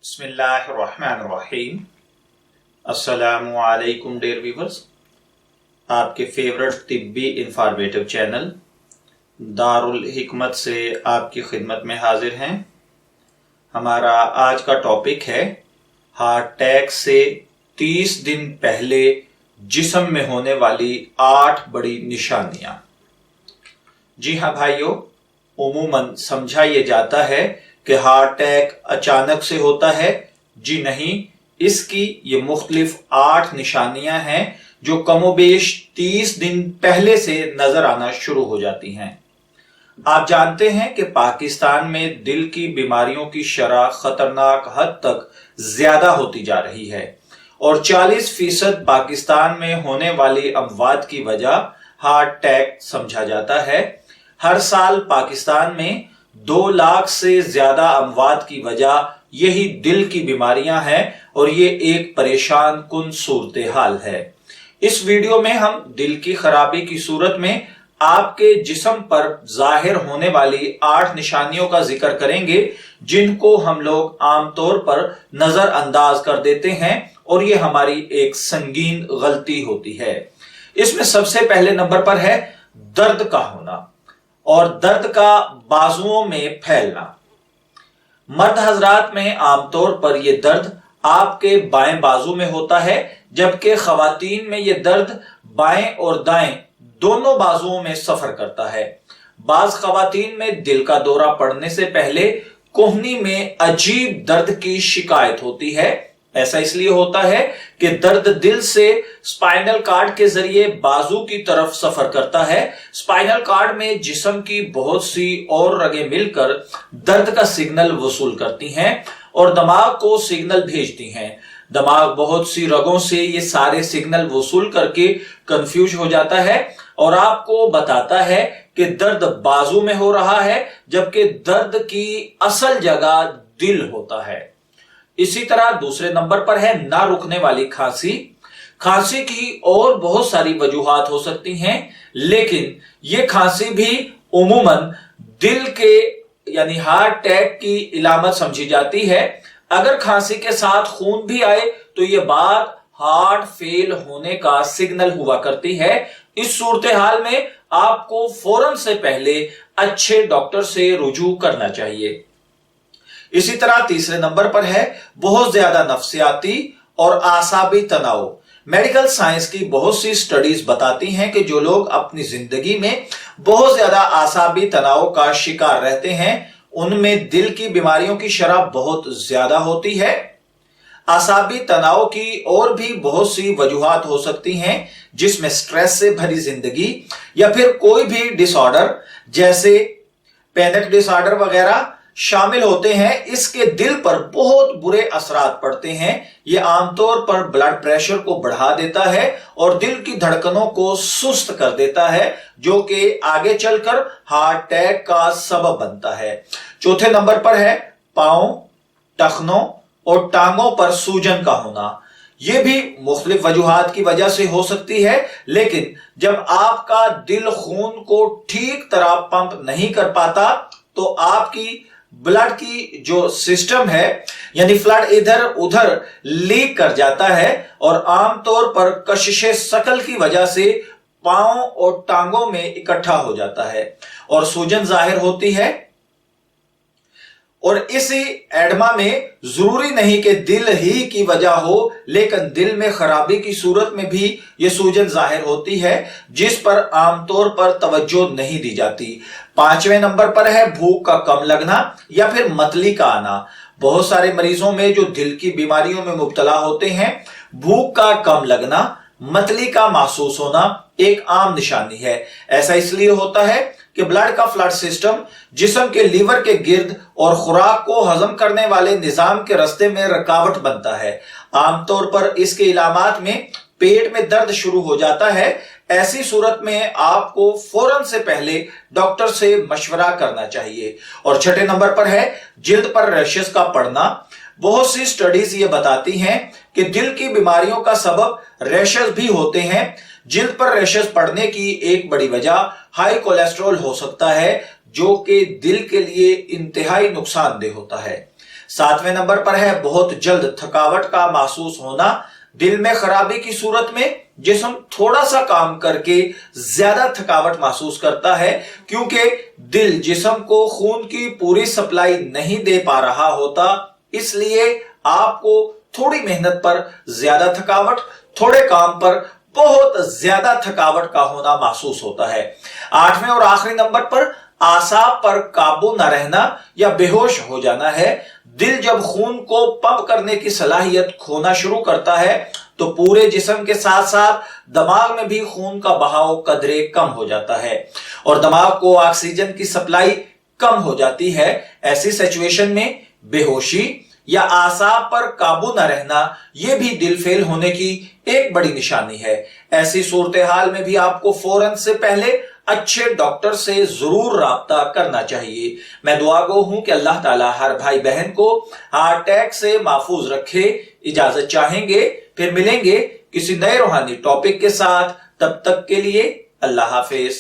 बिस्मिल्लाहिर्रहमानिर्रहीम। अस्सलामुअलैकुम dear viewers, आपके फेवरेट तिब्बी इंफॉर्मेटिव चैनल दारुल हिकमत से आपकी खिदमत में हाजिर हैं। हमारा आज का टॉपिक है हार्ट अटैक से 30 दिन पहले जिस्म में होने वाली 8 बड़ी निशानियां। जी हाँ भाइयों, उमूमन समझा यह जाता है कि हार्ट अटैक अचानक से होता है। जी नहीं, इसकी ये मुख्तलिफ 8 निशानियां हैं जो कमोबेश 30 दिन पहले से नजर आना शुरू हो जाती हैं। आप जानते हैं कि पाकिस्तान में दिल की बीमारियों की शरह खतरनाक हद तक ज्यादा होती जा रही है और 40% पाकिस्तान में होने वाली अमवात की वजह हार्ट अटैक समझा जाता है। हर साल पाकिस्तान में 2 लाख से ज्यादा अमवात की वजह यही दिल की बीमारियां हैं और ये एक परेशान कुन सूरत हाल है। इस वीडियो में हम दिल की खराबी की सूरत में आपके जिस्म पर जाहिर होने वाली 8 निशानियों का जिक्र करेंगे जिनको हम लोग आमतौर पर नजरअंदाज कर देते हैं और ये हमारी एक संगीन गलती होती है। इसमें सबसे पहले नंबर पर है दर्द का होना और दर्द का बाजुओं में फैलना। मर्द हजरात में आमतौर पर यह दर्द आपके बाएं बाजू में होता है, जबकि खवातीन में यह दर्द बाएं और दाएं दोनों बाजुओं में सफर करता है। बाज खवातीन में दिल का दौरा पड़ने से पहले कोहनी में अजीब दर्द की शिकायत होती है। ऐसा इसलिए होता है कि दर्द दिल से स्पाइनल कार्ड के जरिए बाजू की तरफ सफर करता है। स्पाइनल कार्ड में जिस्म की बहुत सी और रगें मिलकर दर्द का सिग्नल वसूल करती हैं और दिमाग को सिग्नल भेजती हैं। दिमाग बहुत सी रगों से ये सारे सिग्नल वसूल करके कंफ्यूज हो जाता है और आपको बताता है कि दर्द बाजू में हो रहा है, जबकि दर्द की असल जगह दिल होता है। इसी तरह दूसरे नंबर पर है ना रुकने वाली खांसी। खांसी की और बहुत सारी वजूहात हो सकती हैं, लेकिन यह खांसी भी उमूमन दिल के यानी हार्ट अटैक की इलामत समझी जाती है। अगर खांसी के साथ खून भी आए तो यह बात हार्ट फेल होने का सिग्नल हुआ करती है। इस सूरत हाल में आपको फौरन से पहले अच्छे डॉक्टर से रुजू करना चाहिए। इसी तरह तीसरे नंबर पर है बहुत ज्यादा नफ्सियाती और आसाबी तनाव। मेडिकल साइंस की बहुत सी स्टडीज बताती हैं कि जो लोग अपनी जिंदगी में बहुत ज्यादा आसाबी तनाव का शिकार रहते हैं उनमें दिल की बीमारियों की शरह बहुत ज्यादा होती है। आसाबी तनाव की और भी बहुत सी वजूहात हो सकती हैं, जिसमें स्ट्रेस से भरी जिंदगी या फिर कोई भी डिसऑर्डर जैसे पैनिक डिसऑर्डर वगैरह शामिल होते हैं। इसके दिल पर बहुत बुरे असरात पड़ते हैं। यह आमतौर पर ब्लड प्रेशर को बढ़ा देता है और दिल की धड़कनों को सुस्त कर देता है, जो कि आगे चलकर हार्ट अटैक का सबब बनता है। चौथे नंबर पर है पांव, टखनों और टांगों पर सूजन का होना। यह भी मुख्तलिफ वजूहात की वजह से हो सकती है, लेकिन जब आपका दिल खून को ठीक तरह पंप नहीं कर पाता तो आपकी ब्लड की जो सिस्टम है यानी फ्लड इधर उधर लीक कर जाता है और आमतौर पर कशिशे शकल की वजह से पांव और टांगों में इकट्ठा हो जाता है और सूजन जाहिर होती है। और इसी एडमा में जरूरी नहीं कि दिल ही की वजह हो, लेकिन दिल में खराबी की सूरत में भी यह सूजन जाहिर होती है, जिस पर आमतौर पर तवज्जो नहीं दी जाती। 5वें नंबर पर है भूख का कम लगना या फिर मतली का आना। बहुत सारे मरीजों में जो दिल की बीमारियों में मुब्तला होते हैं, भूख का कम लगना, मतली का महसूस होना एक आम निशानी है। ऐसा इसलिए होता है कि ब्लड का फ्लड सिस्टम जिस्म के लीवर के गिर्द और खुराक को हजम करने वाले निजाम के रास्ते में रुकावट बनता है। आमतौर पर इसके इलामात में पेट में दर्द शुरू हो जाता है। ऐसी सूरत में आपको फौरन से पहले डॉक्टर से मशवरा करना चाहिए। और छठे नंबर पर है जिल्द पर रैशेस का पड़ना। बहुत सी स्टडीज ये बताती हैं कि दिल की बीमारियों का सबब रैशेस भी होते हैं। जिल्द पर रैशेस पड़ने की एक बड़ी वजह हाई कोलेस्ट्रॉल हो सकता है, जो कि दिल के लिए इंतहाई नुकसानदेह होता है। 7वें नंबर पर है बहुत जल्द थकावट का महसूस होना। दिल में खराबी की सूरत में जिस्म थोड़ा सा काम करके ज्यादा थकावट महसूस करता है, क्योंकि दिल जिस्म को खून की पूरी सप्लाई नहीं दे पा रहा होता, इसलिए आपको थोड़ी मेहनत पर ज्यादा थकावट, थोड़े काम पर बहुत ज्यादा थकावट का होना महसूस होता है। 8वें और आखिरी नंबर पर आसाब पर काबू न रहना या बेहोश हो जाना है। दिल जब खून को पंप करने की सलाहियत खोना शुरू करता है तो पूरे जिस्म के साथ साथ दिमाग में भी खून का बहाव कदरे कम हो जाता है और दिमाग को ऑक्सीजन की सप्लाई कम हो जाती है। ऐसी सिचुएशन में बेहोशी या आसाब पर काबू न रहना यह भी दिल फेल होने की एक बड़ी निशानी है। ऐसी सूरत हाल में भी आपको फौरन से पहले अच्छे डॉक्टर से जरूर राब्ता करना चाहिए। मैं दुआ गो हूं कि अल्लाह ताला हर भाई बहन को हार्ट अटैक से महफूज रखे। इजाजत चाहेंगे, फिर मिलेंगे किसी नए रूहानी टॉपिक के साथ। तब तक के लिए अल्लाह हाफिज।